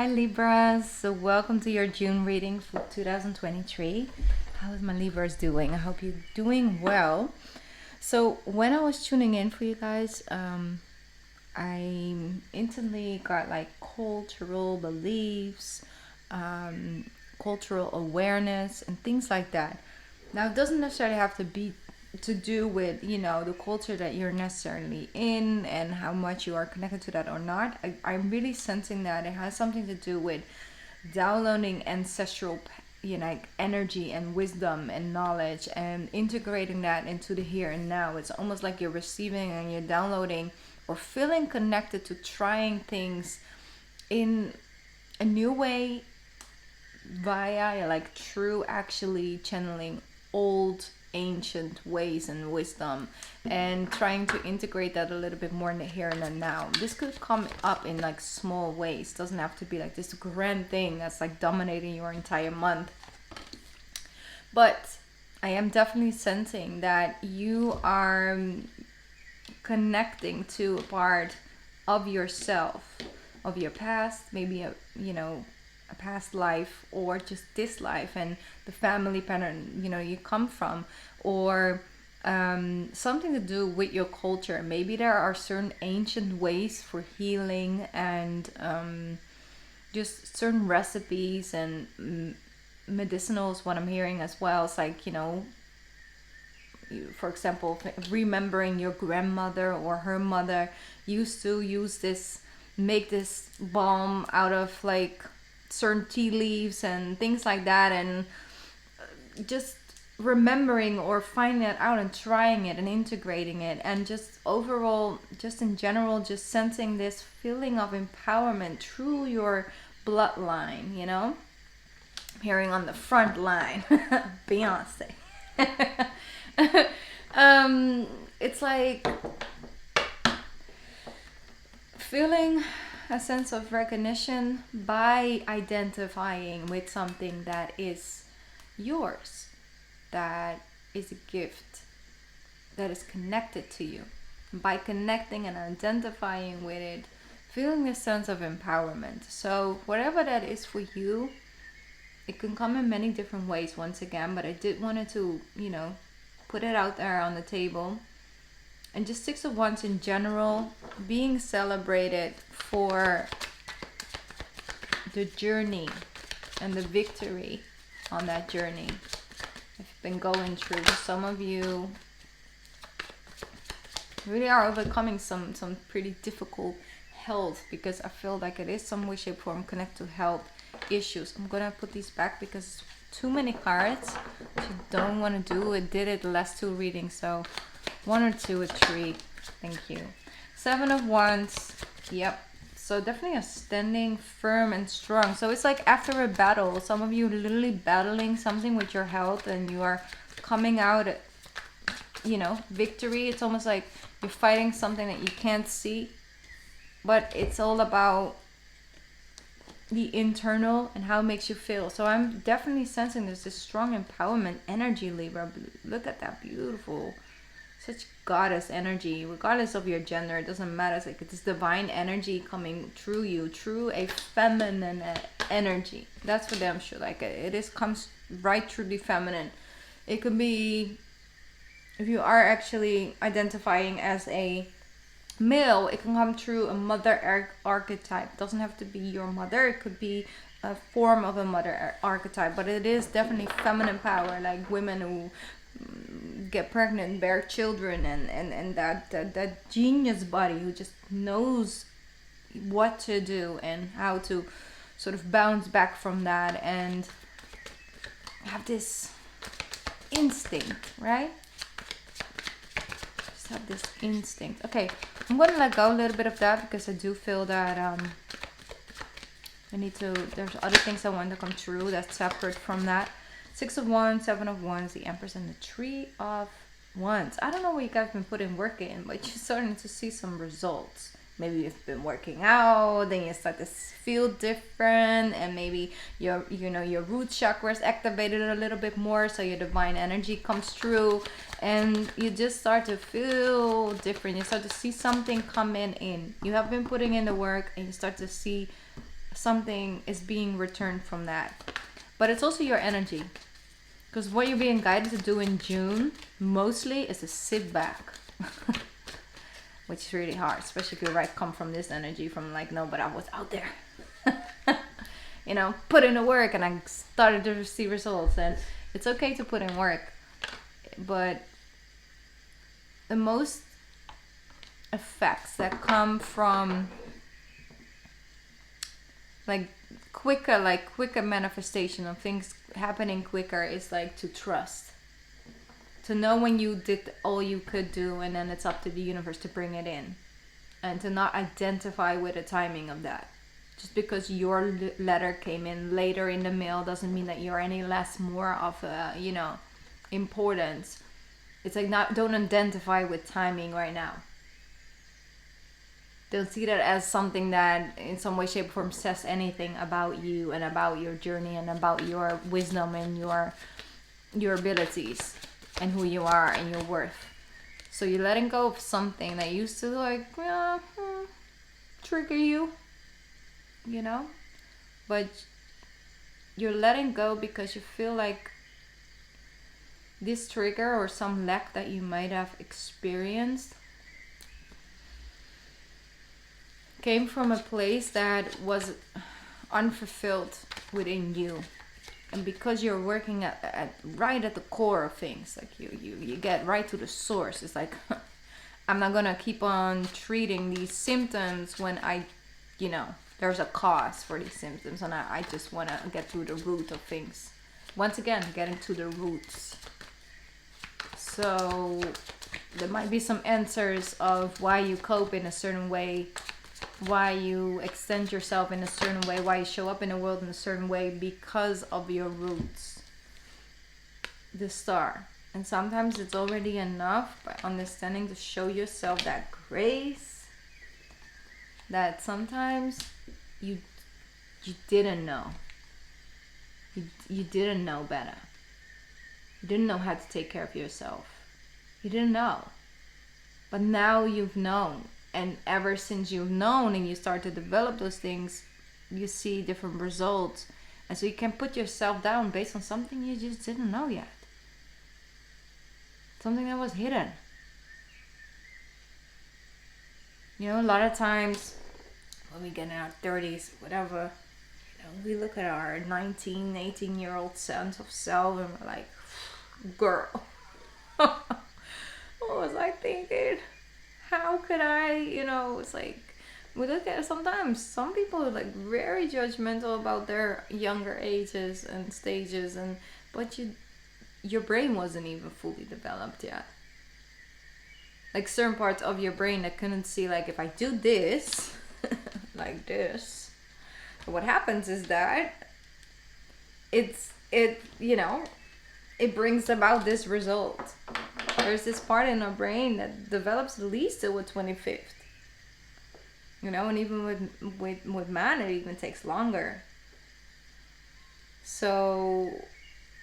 Hi Libras, so welcome to your June reading for 2023. How is my Libras doing? I hope you're doing well. So when I was tuning in for you guys, I instantly got like cultural beliefs, cultural awareness, and things like that. Now, it doesn't necessarily have to be to do with the culture that you're necessarily in and how much you are connected to that or not. I'm really sensing that it has something to do with downloading ancestral like energy and wisdom and knowledge and integrating that into the here and now. It's almost like you're receiving and you're downloading or feeling connected to trying things in a new way via like true actually channeling old ancient ways and wisdom and trying to integrate that a little bit more in the here and the now. This could come up in like small ways. Doesn't have to be like this grand thing that's like dominating your entire month. But I am definitely sensing that you are connecting to a part of yourself, of your past, maybe a past life or just this life and the family pattern you come from, or something to do with your culture. Maybe there are certain ancient ways for healing and just certain recipes and medicinals. What I'm hearing as well is like for example, remembering your grandmother or her mother used to use this, make this balm out of like certain tea leaves and things like that, and just remembering or finding it out and trying it and integrating it, and just overall, just in general, just sensing this feeling of empowerment through your bloodline. I'm hearing on the front line Beyonce. It's like feeling a sense of recognition by identifying with something that is yours, that is a gift, that is connected to you. By connecting and identifying with it, feeling a sense of empowerment. So whatever that is for you, it can come in many different ways once again, but I did wanted to, put it out there on the table. And just Six of Wands in general, being celebrated for the journey and the victory on that journey. I've been going through. Some of you really are overcoming some pretty difficult health, because I feel like it is some way, shape, form connected to health issues. I'm gonna put these back because too many cards, which I don't want to do. I did it the last two readings, so 1 or 2 or 3. Thank you. 7 of Wands. Yep. So definitely a standing firm and strong. So it's like after a battle, some of you literally battling something with your health, and you are coming out at, victory. It's almost like you're fighting something that you can't see, but it's all about the internal and how it makes you feel. So I'm definitely sensing there's this strong empowerment energy, Libra. Look at that, beautiful, such goddess energy, regardless of your gender. It doesn't matter. It's like this divine energy coming through you, through a feminine energy. That's for damn sure. Like it comes right through the feminine. It could be, if you are actually identifying as a male, it can come through a mother archetype. It doesn't have to be your mother. It could be a form of a mother archetype, but it is definitely feminine power, like women who get pregnant, bear children, and that genius body who just knows what to do and how to sort of bounce back from that and have this instinct, right? Just have this instinct. Okay, I'm gonna let go a little bit of that because I do feel that I need to, there's other things I want to come true that's separate from that. 6 of Wands, 7 of Wands, the Empress, and the 3 of Wands. I don't know what you guys have been putting work in, but you're starting to see some results. Maybe you've been working out, then you start to feel different, and maybe your root chakra is activated a little bit more, so your divine energy comes through, and you just start to feel different. You start to see something coming in. You have been putting in the work, and you start to see something is being returned from that. But it's also your energy. Because what you're being guided to do in June mostly is to sit back. Which is really hard, especially if you come from this energy from like, no, but I was out there. You know, put in the work and I started to see results. And it's okay to put in work. But the most effects that come from quicker manifestation of things happening quicker is like to trust, to know when you did all you could do, and then it's up to the universe to bring it in, and to not identify with the timing of that. Just because your letter came in later in the mail doesn't mean that you're any less more of a, importance. It's like, don't identify with timing right now. Don't see that as something that in some way, shape, or form says anything about you and about your journey and about your wisdom and your abilities and who you are and your worth. So you're letting go of something that used to trigger you, but you're letting go because you feel like this trigger or some lack that you might have experienced came from a place that was unfulfilled within you. And because you're working at right at the core of things, like you get right to the source. It's like, I'm not gonna keep on treating these symptoms when there's a cause for these symptoms, and I just want to get to the root of things. Once again, getting to the roots. So there might be some answers of why you cope in a certain way, why you extend yourself in a certain way, why you show up in the world in a certain way, because of your roots. The star. And sometimes it's already enough by understanding to show yourself that grace that sometimes you didn't know. You didn't know better. You didn't know how to take care of yourself. You didn't know. But now you've known. And ever since you've known and you start to develop those things, you see different results. And so you can put yourself down based on something you just didn't know yet. Something that was hidden. A lot of times when we get in our 30s, whatever, we look at our 19, 18-year-old sense of self and we're like, girl, what was I thinking? How could I, it's like, we look at sometimes some people are like very judgmental about their younger ages and stages, but your brain wasn't even fully developed yet. Like certain parts of your brain that couldn't see, like, if I do this, like this, what happens is that it brings about this result. There's this part in our brain that develops at least till the 25th. And even with man, it even takes longer. So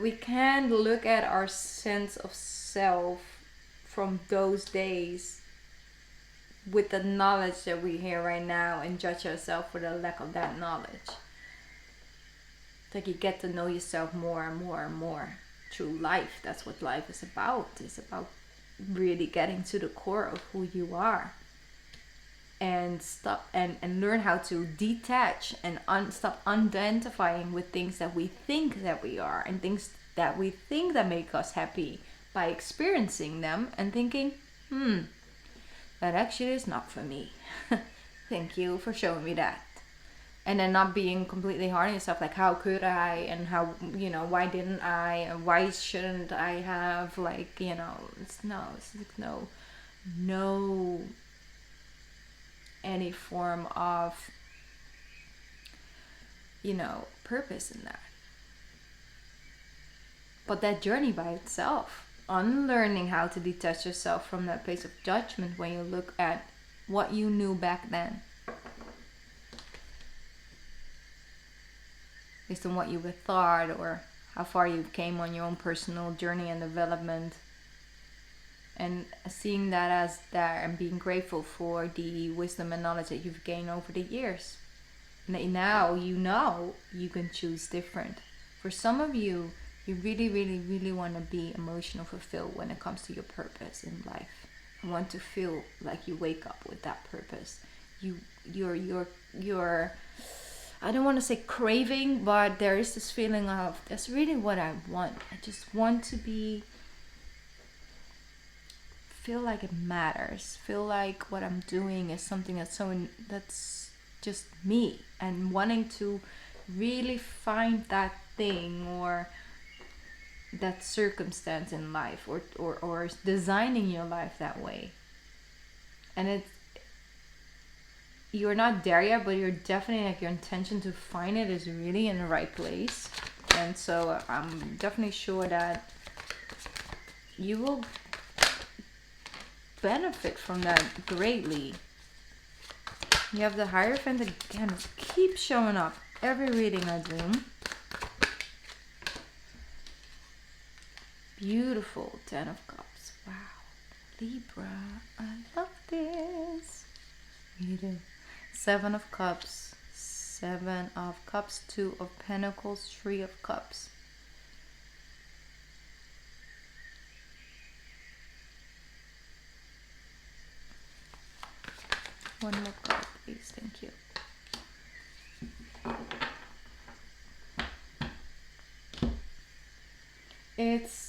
we can look at our sense of self from those days with the knowledge that we hear right now and judge ourselves for the lack of that knowledge. It's like you get to know yourself more and more and more through life. That's what life is about. It's about really getting to the core of who you are. And stop and learn how to detach and stop identifying with things that we think that we are and things that we think that make us happy by experiencing them and thinking, that actually is not for me. Thank you for showing me that. And then not being completely hard on yourself, like, how could I, and how, why didn't I, and why shouldn't I have, it's no any form of purpose in that. But that journey by itself, unlearning how to detach yourself from that place of judgment when you look at what you knew back then, based on what you were thought or how far you came on your own personal journey and development, and seeing that as there and being grateful for the wisdom and knowledge that you've gained over the years. now you can choose different. For some of you, you really, really, really want to be emotional fulfilled when it comes to your purpose in life. You want to feel like you wake up with that purpose. You're I don't want to say craving, but there is this feeling of that's really what I want. I just want to feel like it matters. Feel like what I'm doing is something that's just me, and wanting to really find that thing or that circumstance in life, or designing your life that way. And you're not there yet, but you're definitely like your intention to find it is really in the right place. And so I'm definitely sure that you will benefit from that greatly. You have the Hierophant again, it keeps showing up every reading I do. Beautiful 10 of Cups. Wow. Libra, I love this. You do. 7 of Cups, 7 of Cups, 2 of Pentacles, 3 of Cups. One more card, please. Thank you. It's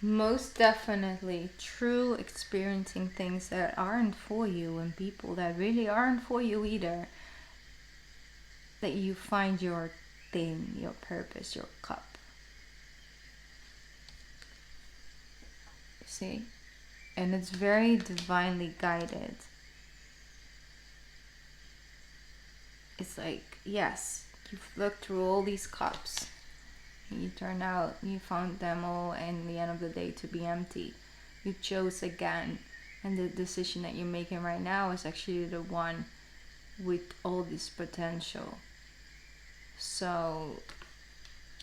most definitely true experiencing things that aren't for you, and people that really aren't for you either, that you find your thing, your purpose, your cup. See? And it's very divinely guided. It's like, yes, you've looked through all these cups. You turn out, you found them all, and the end of the day, to be empty. You chose again, and the decision that you're making right now is actually the one with all this potential. So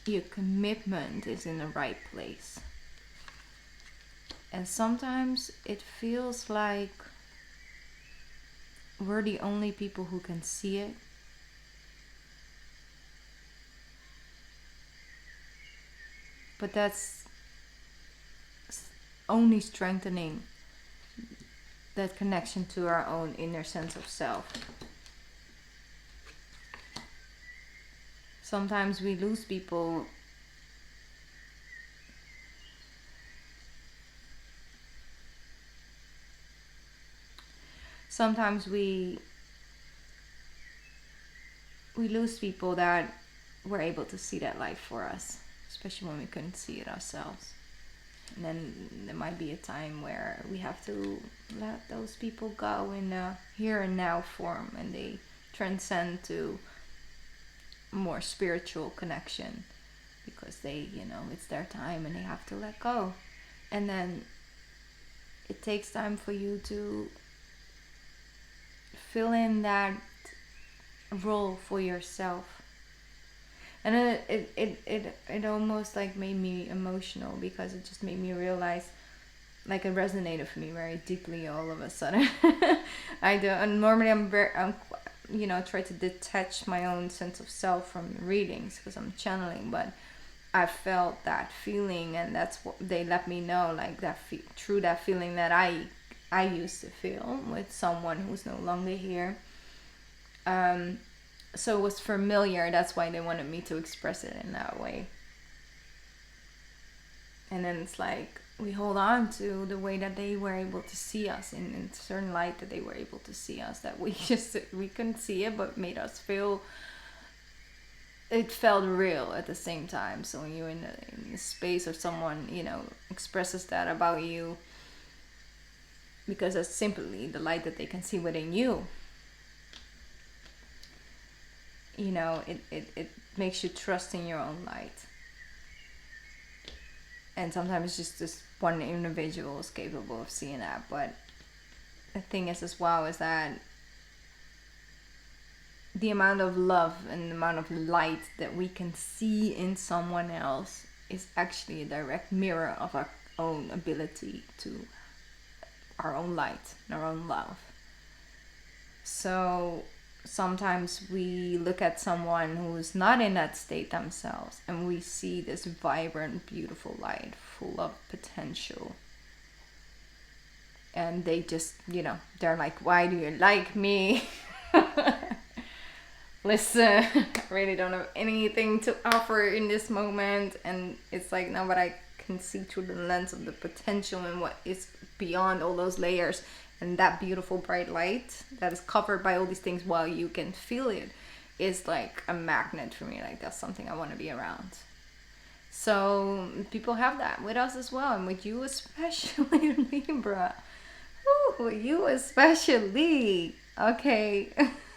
your commitment is in the right place. And sometimes it feels like we're the only people who can see it. But that's only strengthening that connection to our own inner sense of self. Sometimes we lose people we lose people that were able to see that light for us, especially when we couldn't see it ourselves. And then there might be a time where we have to let those people go in a here and now form, and they transcend to more spiritual connection, because they, it's their time and they have to let go. And then it takes time for you to fill in that role for yourself. And it almost like made me emotional, because it just made me realize, like, it resonated for me very deeply all of a sudden. I do, and normally I'm try to detach my own sense of self from readings because I'm channeling, but I felt that feeling, and that's what they let me know, like that through that feeling that I used to feel with someone who's no longer here. So it was familiar. That's why they wanted me to express it in that way. And then it's like we hold on to the way that they were able to see us in a certain light, that they were able to see us, that we couldn't see it, but made us feel. It felt real at the same time. So when you're in the space of someone, expresses that about you, because it's simply the light that they can see within you. It makes you trust in your own light. And sometimes it's just this one individual is capable of seeing that. But the thing is as well is that the amount of love and the amount of light that we can see in someone else is actually a direct mirror of our own ability to our own light and our own love. So sometimes we look at someone who's not in that state themselves and we see this vibrant, beautiful light full of potential. And they just, they're like, why do you like me? Listen, I really don't have anything to offer in this moment. And it's like, no, but I can see through the lens of the potential and what is beyond all those layers. And that beautiful bright light that is covered by all these things while you can feel it is like a magnet for me. Like, that's something I want to be around. So people have that with us as well. And with you especially, Libra. Ooh, you especially. Okay.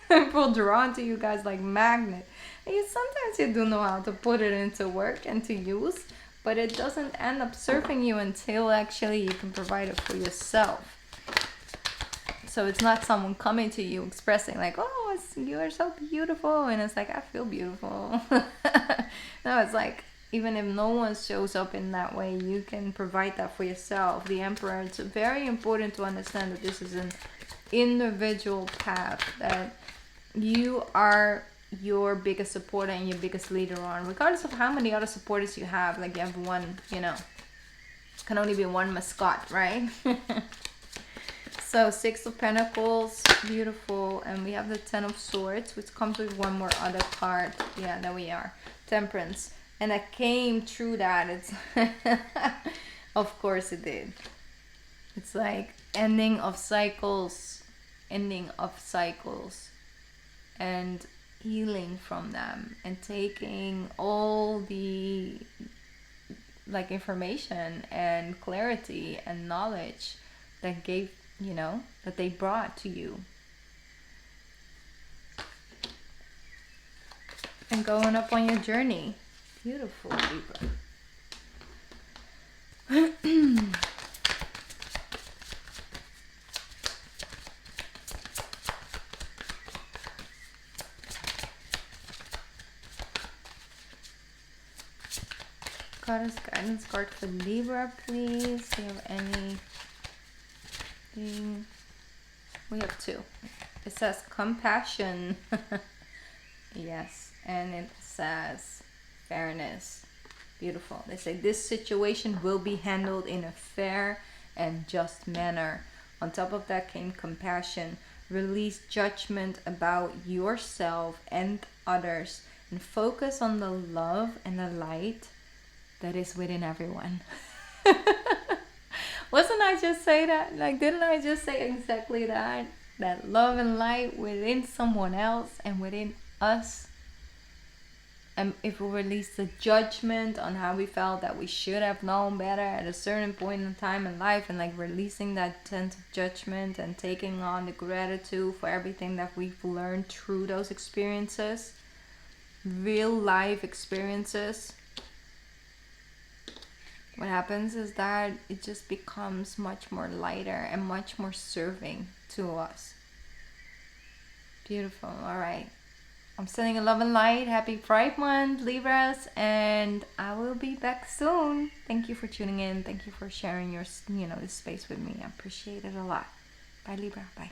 People drawn to you guys like magnet. And sometimes you do know how to put it into work and to use, but it doesn't end up serving you until actually you can provide it for yourself. So it's not someone coming to you expressing like, oh, you are so beautiful, and it's like, I feel beautiful. No, it's like, even if no one shows up in that way, you can provide that for yourself. The Emperor, it's very important to understand that this is an individual path, that you are your biggest supporter and your biggest leader on, regardless of how many other supporters you have. Like, you have one, can only be one mascot, right? So 6 of Pentacles, beautiful. And we have the 10 of Swords, which comes with one more other card. Yeah, there we are. Temperance. And I came through that. It's of course it did. It's like ending of cycles, and healing from them, and taking all the like information and clarity and knowledge that gave, that they brought to you, and going up on your journey. Beautiful, Libra. Goddess guidance card for Libra, please. Do you have anything? We have 2. It says compassion. Yes, and it says fairness. Beautiful. They say this situation will be handled in a fair and just manner. On top of that came compassion. Release judgment about yourself and others, and focus on the love and the light that is within everyone. Wasn't I just say that? Like, didn't I just say exactly that? That love and light within someone else and within us. And if we release the judgment on how we felt that we should have known better at a certain point in time in life, and like releasing that sense of judgment and taking on the gratitude for everything that we've learned through those experiences, real life experiences, what happens is that it just becomes much more lighter and much more serving to us. Beautiful. All right. I'm sending a love and light. Happy Pride Month, Libras, and I will be back soon. Thank you for tuning in. Thank you for sharing your, this space with me. I appreciate it a lot. Bye, Libra. Bye.